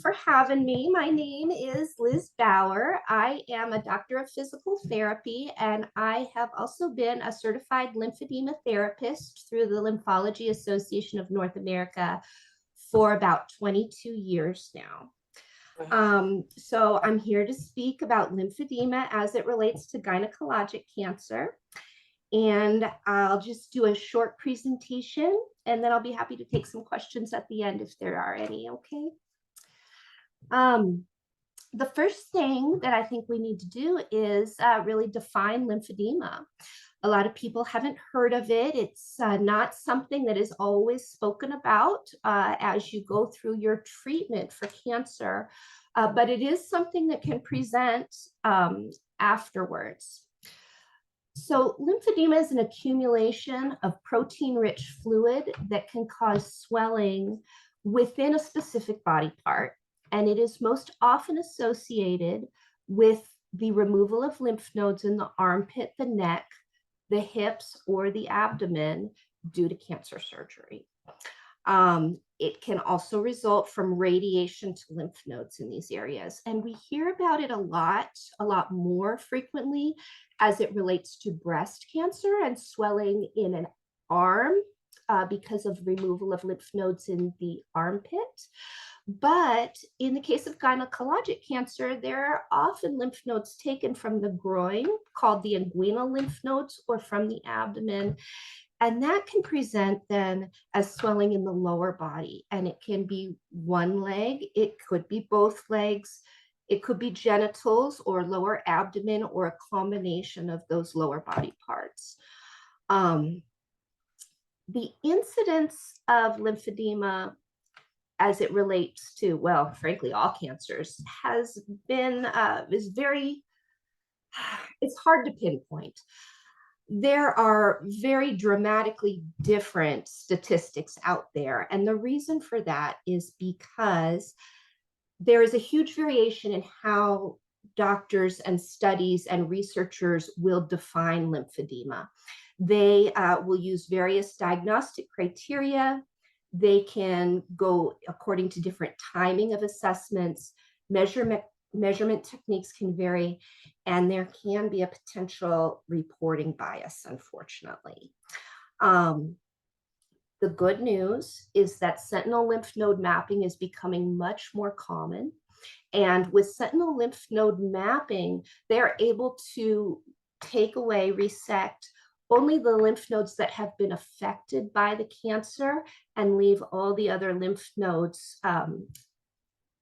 for having me. My name is Liz Bauer. I am a doctor of physical therapy, and I have also been a certified lymphedema therapist through the Lymphology Association of North America for about 22 years now. So I'm here to speak about lymphedema as it relates to gynecologic cancer. And I'll just do a short presentation, and then I'll be happy to take some questions at the end if there are any, okay? The first thing that I think we need to do is really define lymphedema. A lot of people haven't heard of it. It's not something that is always spoken about as you go through your treatment for cancer, but it is something that can present afterwards. So lymphedema is an accumulation of protein-rich fluid that can cause swelling within a specific body part, and it is most often associated with the removal of lymph nodes in the armpit, the neck, the hips, or the abdomen due to cancer surgery. It can also result from radiation to lymph nodes in these areas. And we hear about it a lot more frequently as it relates to breast cancer and swelling in an arm because of removal of lymph nodes in the armpit. But in the case of gynecologic cancer, there are often lymph nodes taken from the groin, called the inguinal lymph nodes, or from the abdomen. And that can present then as swelling in the lower body. And it can be one leg, it could be both legs, it could be genitals or lower abdomen, or a combination of those lower body parts. The incidence of lymphedema as it relates to, well, frankly, all cancers has been, it's hard to pinpoint. There are very dramatically different statistics out there. And the reason for that is because there is a huge variation in how doctors and studies and researchers will define lymphedema. They will use various diagnostic criteria. They can go according to different timing of assessments. Measurement techniques can vary, and there can be a potential reporting bias, unfortunately. The good news is that sentinel lymph node mapping is becoming much more common. And with sentinel lymph node mapping, they're able to take away, resect only the lymph nodes that have been affected by the cancer and leave all the other lymph nodes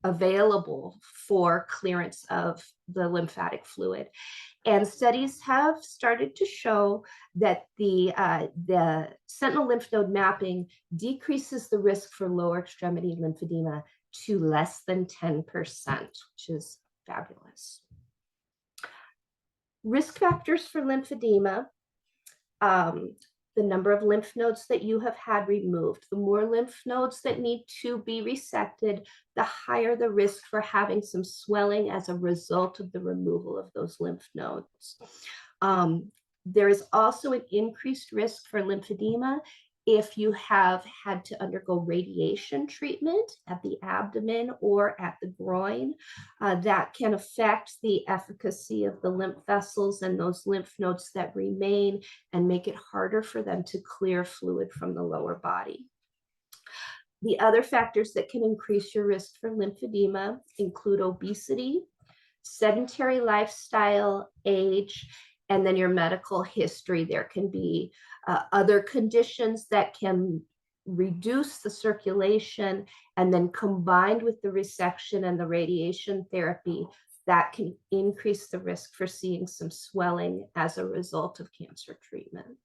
available for clearance of the lymphatic fluid. And studies have started to show that the sentinel lymph node mapping decreases the risk for lower extremity lymphedema to less than 10%, which is fabulous. Risk factors for lymphedema. The number of lymph nodes that you have had removed. The more lymph nodes that need to be resected, the higher the risk for having some swelling as a result of the removal of those lymph nodes. There is also an increased risk for lymphedema if you have had to undergo radiation treatment at the abdomen or at the groin. That can affect the efficacy of the lymph vessels and those lymph nodes that remain and make it harder for them to clear fluid from the lower body. The other factors that can increase your risk for lymphedema include obesity, sedentary lifestyle, age, and then your medical history. There can be other conditions that can reduce the circulation, and then combined with the resection and the radiation therapy, that can increase the risk for seeing some swelling as a result of cancer treatment.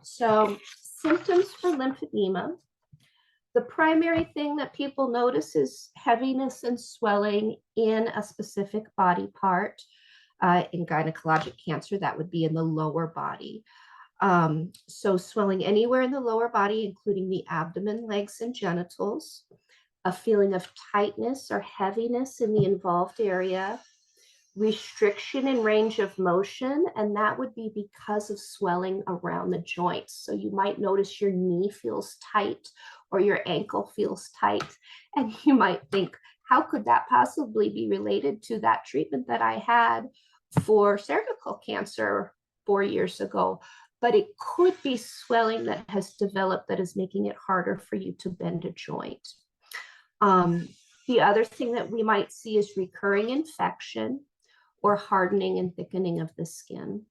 So, symptoms for lymphedema. The primary thing that people notice is heaviness and swelling in a specific body part. In gynecologic cancer, that would be in the lower body. So swelling anywhere in the lower body, including the abdomen, legs, and genitals. A feeling of tightness or heaviness in the involved area. Restriction in range of motion, and that would be because of swelling around the joints. So you might notice your knee feels tight, or your ankle feels tight. And you might think, how could that possibly be related to that treatment that I had for cervical cancer 4 years ago? But it could be swelling that has developed that is making it harder for you to bend a joint. The other thing that we might see is recurring infection or hardening and thickening of the skin.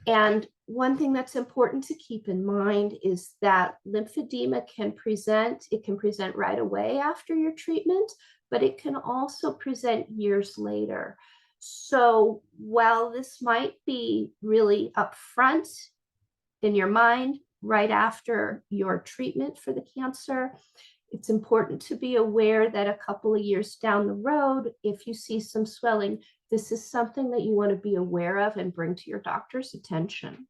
And one thing that's important to keep in mind is that lymphedema can present right away after your treatment, but it can also present years later. So while this might be really upfront in your mind right after your treatment for the cancer, it's important to be aware that a couple of years down the road, if you see some swelling, this is something that you want to be aware of and bring to your doctor's attention.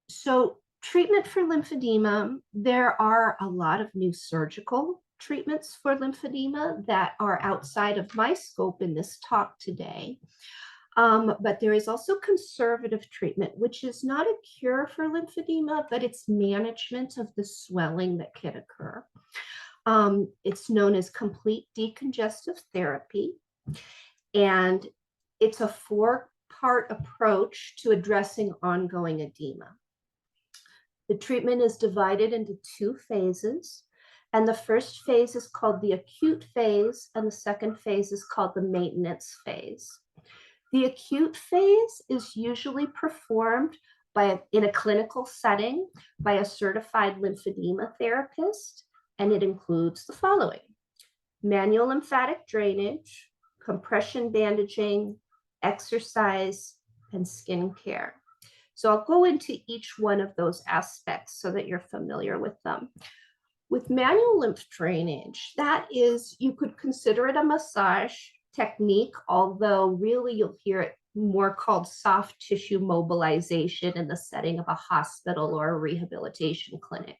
So treatment for lymphedema, there are a lot of new surgical treatments for lymphedema that are outside of my scope in this talk today. But there is also conservative treatment, which is not a cure for lymphedema, but it's management of the swelling that can occur. It's known as complete decongestive therapy, and it's a four-part approach to addressing ongoing edema. The treatment is divided into 2 phases, and the first phase is called the acute phase, and the second phase is called the maintenance phase. The acute phase is usually performed in a clinical setting by a certified lymphedema therapist, and it includes the following: manual lymphatic drainage, compression bandaging, exercise, and skin care. So I'll go into each one of those aspects so that you're familiar with them. With manual lymph drainage, that is, you could consider it a massage technique, although really you'll hear it more called soft tissue mobilization in the setting of a hospital or a rehabilitation clinic.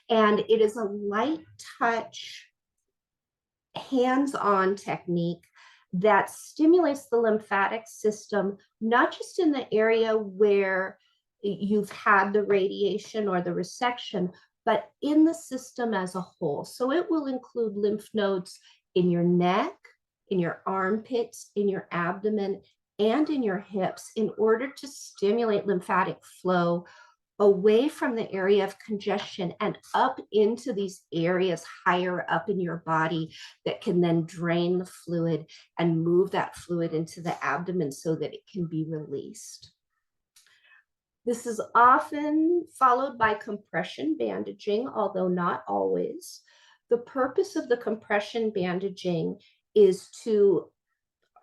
And it is a light touch, hands-on technique that stimulates the lymphatic system, not just in the area where you've had the radiation or the resection, but in the system as a whole. So it will include lymph nodes in your neck, in your armpits, in your abdomen, and in your hips in order to stimulate lymphatic flow away from the area of congestion and up into these areas higher up in your body that can then drain the fluid and move that fluid into the abdomen so that it can be released. This is often followed by compression bandaging, although not always. The purpose of the compression bandaging is to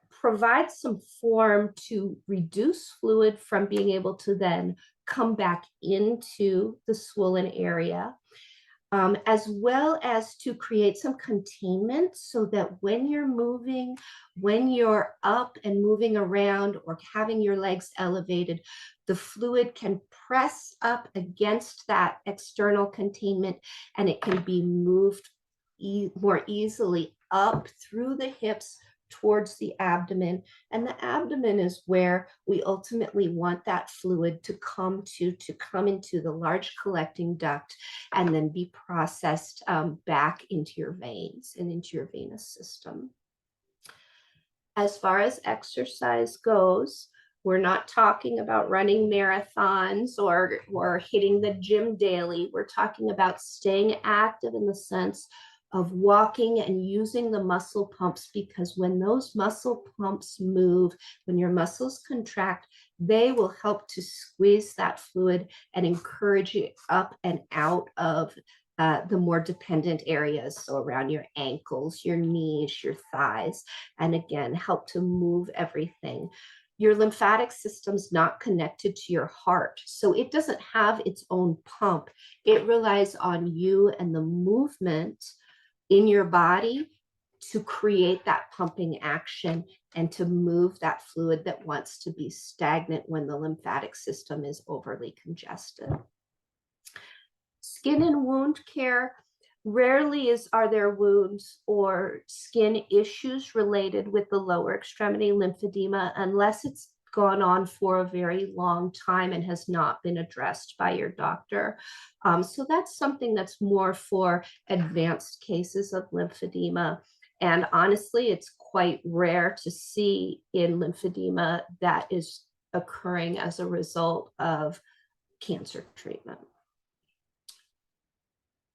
provide some form to reduce fluid from being able to then come back into the swollen area, as well as to create some containment so that when you're moving, when you're up and moving around or having your legs elevated, the fluid can press up against that external containment and it can be moved more easily up through the hips towards the abdomen. And the abdomen is where we ultimately want that fluid to come into the large collecting duct and then be processed back into your veins and into your venous system. As far as exercise goes, we're not talking about running marathons or hitting the gym daily. We're talking about staying active in the sense of walking and using the muscle pumps, because when those muscle pumps move, when your muscles contract, they will help to squeeze that fluid and encourage it up and out of the more dependent areas, so around your ankles, your knees, your thighs, and again, help to move everything. Your lymphatic system's not connected to your heart, so it doesn't have its own pump. It relies on you and the movement in your body to create that pumping action and to move that fluid that wants to be stagnant when the lymphatic system is overly congested. Skin and wound care, rarely are there wounds or skin issues related with the lower extremity lymphedema unless it's gone on for a very long time and has not been addressed by your doctor. So that's something that's more for advanced cases of lymphedema. And honestly, it's quite rare to see in lymphedema that is occurring as a result of cancer treatment.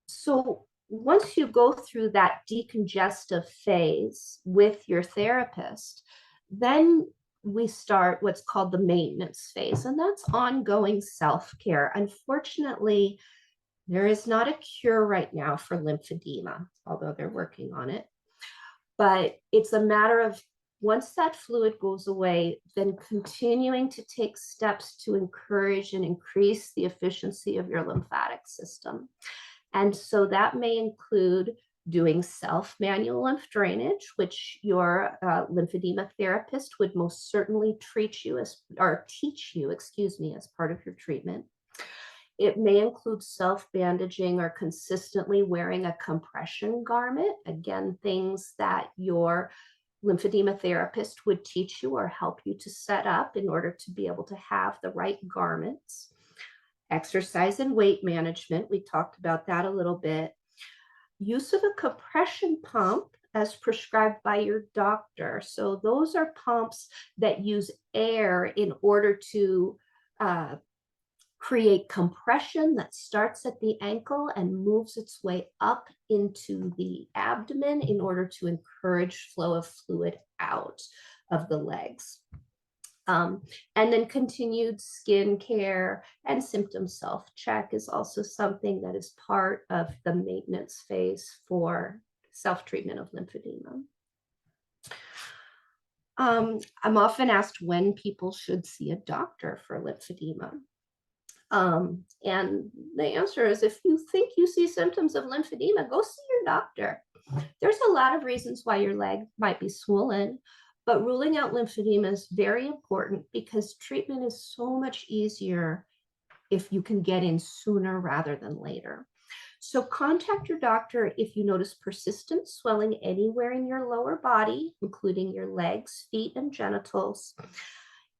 So once you go through that decongestive phase with your therapist, then we start what's called the maintenance phase, and that's ongoing self-care. Unfortunately, there is not a cure right now for lymphedema, although they're working on it. But it's a matter of once that fluid goes away, then continuing to take steps to encourage and increase the efficiency of your lymphatic system. And so that may include doing self-manual lymph drainage, which your lymphedema therapist would most certainly teach you, as part of your treatment. It may include self-bandaging or consistently wearing a compression garment. Again, things that your lymphedema therapist would teach you or help you to set up in order to be able to have the right garments. Exercise and weight management, we talked about that a little bit. Use of a compression pump as prescribed by your doctor. So those are pumps that use air in order to create compression that starts at the ankle and moves its way up into the abdomen in order to encourage flow of fluid out of the legs. And then continued skin care and symptom self-check is also something that is part of the maintenance phase for self-treatment of lymphedema. I'm often asked when people should see a doctor for lymphedema. And the answer is, if you think you see symptoms of lymphedema, go see your doctor. There's a lot of reasons why your leg might be swollen, but ruling out lymphedema is very important because treatment is so much easier if you can get in sooner rather than later. So contact your doctor if you notice persistent swelling anywhere in your lower body, including your legs, feet, and genitals.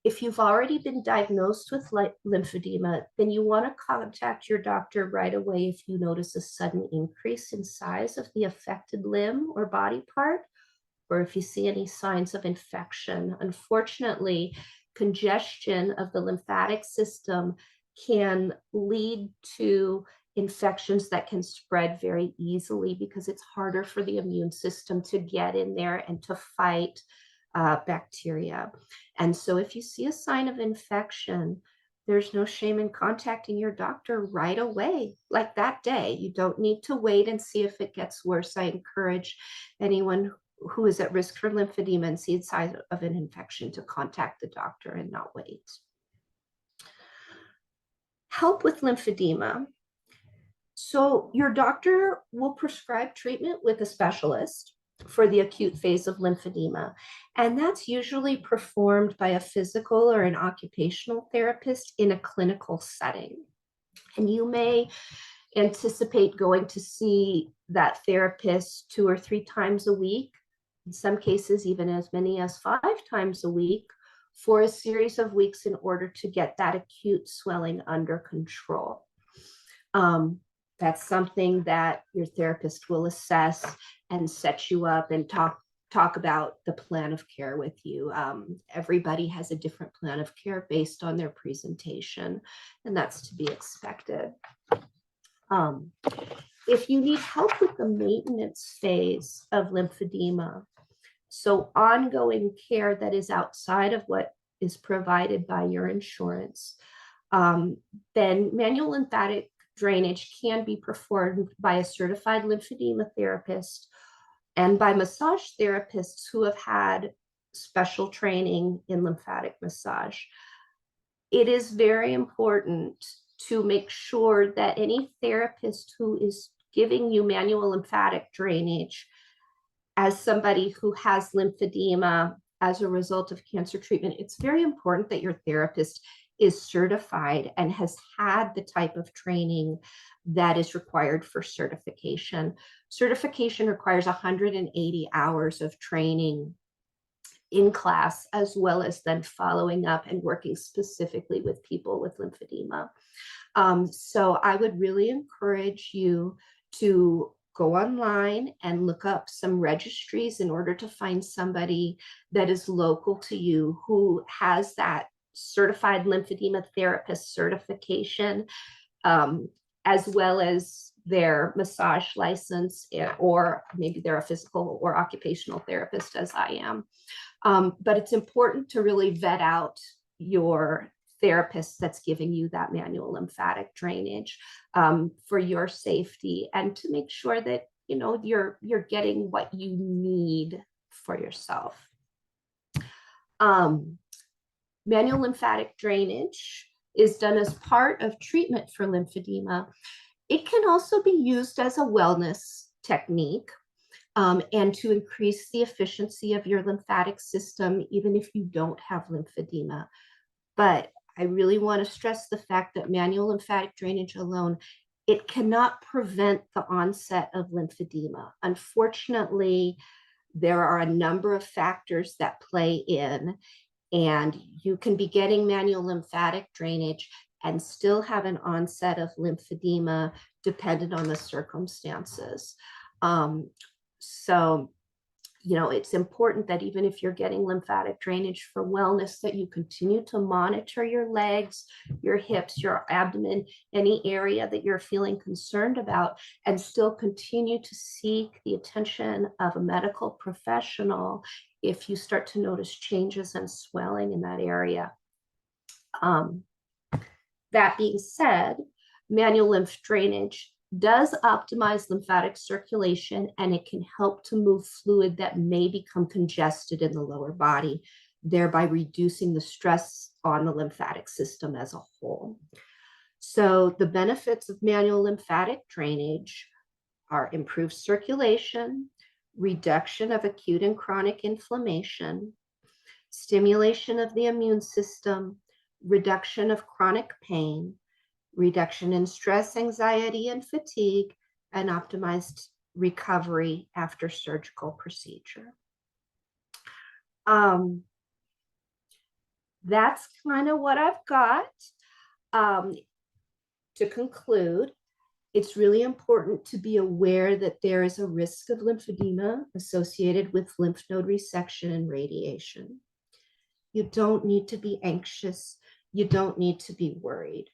If you've already been diagnosed with lymphedema, then you want to contact your doctor right away if you notice a sudden increase in size of the affected limb or body part, or if you see any signs of infection. Unfortunately, congestion of the lymphatic system can lead to infections that can spread very easily because it's harder for the immune system to get in there and to fight bacteria. And so if you see a sign of infection, there's no shame in contacting your doctor right away, like that day. You don't need to wait and see if it gets worse. I encourage anyone who is at risk for lymphedema and sees signs of an infection to contact the doctor and not wait. Help with lymphedema. So your doctor will prescribe treatment with a specialist for the acute phase of lymphedema. And that's usually performed by a physical or an occupational therapist in a clinical setting. And you may anticipate going to see that therapist 2 or 3 times a week, in some cases even as many as 5 times a week, for a series of weeks in order to get that acute swelling under control. That's something that your therapist will assess and set you up and talk about the plan of care with you. Everybody has a different plan of care based on their presentation, and that's to be expected. If you need help with the maintenance phase of lymphedema, so ongoing care that is outside of what is provided by your insurance, then manual lymphatic drainage can be performed by a certified lymphedema therapist and by massage therapists who have had special training in lymphatic massage. It is very important to make sure that any therapist who is giving you manual lymphatic drainage as somebody who has lymphedema as a result of cancer treatment, it's very important that your therapist is certified and has had the type of training that is required for certification. Certification requires 180 hours of training in class, as well as then following up and working specifically with people with lymphedema. So I would really encourage you to go online and look up some registries in order to find somebody that is local to you who has that certified lymphedema therapist certification, as well as their massage license, or maybe they're a physical or occupational therapist, as I am. But it's important to really vet out your therapist that's giving you that manual lymphatic drainage, for your safety, and to make sure that you're getting what you need for yourself. Manual lymphatic drainage is done as part of treatment for lymphedema. It can also be used as a wellness technique, and to increase the efficiency of your lymphatic system, even if you don't have lymphedema. But I really want to stress the fact that manual lymphatic drainage alone, it cannot prevent the onset of lymphedema. Unfortunately, there are a number of factors that play in, and you can be getting manual lymphatic drainage and still have an onset of lymphedema dependent on the circumstances. So, it's important that even if you're getting lymphatic drainage for wellness, that you continue to monitor your legs, your hips, your abdomen, any area that you're feeling concerned about, and still continue to seek the attention of a medical professional if you start to notice changes and swelling in that area. That being said, manual lymph drainage does optimize lymphatic circulation, and it can help to move fluid that may become congested in the lower body, thereby reducing the stress on the lymphatic system as a whole. So the benefits of manual lymphatic drainage are improved circulation, reduction of acute and chronic inflammation, stimulation of the immune system, reduction of chronic pain, reduction in stress, anxiety, and fatigue, and optimized recovery after surgical procedure. That's kind of what I've got. To conclude, it's really important to be aware that there is a risk of lymphedema associated with lymph node resection and radiation. You don't need to be anxious. You don't need to be worried.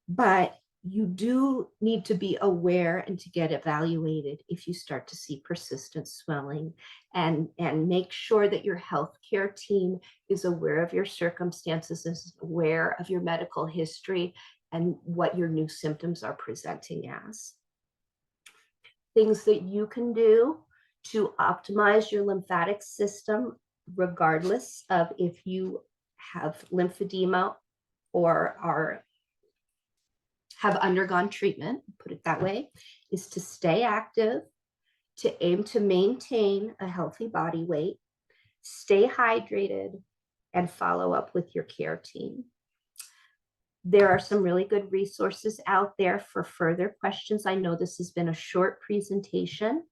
But you do need to be aware and to get evaluated if you start to see persistent swelling, and make sure that your healthcare team is aware of your circumstances, is aware of your medical history and what your new symptoms are presenting as. Things that you can do to optimize your lymphatic system, regardless of if you have lymphedema or have undergone treatment, put it that way, is to stay active, to aim to maintain a healthy body weight, stay hydrated, and follow up with your care team. There are some really good resources out there for further questions. I know this has been a short presentation,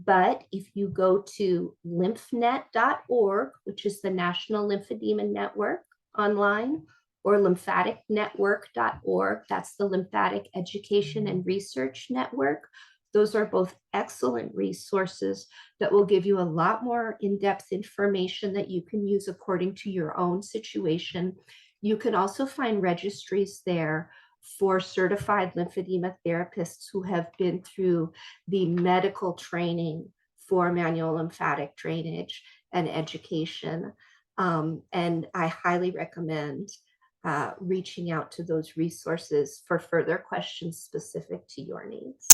but if you go to lymphnet.org, which is the National Lymphedema Network online, or lymphaticnetwork.org, that's the Lymphatic Education and Research Network. Those are both excellent resources that will give you a lot more in-depth information that you can use according to your own situation. You can also find registries there for certified lymphedema therapists who have been through the medical training for manual lymphatic drainage and education. And I highly recommend reaching out to those resources for further questions specific to your needs.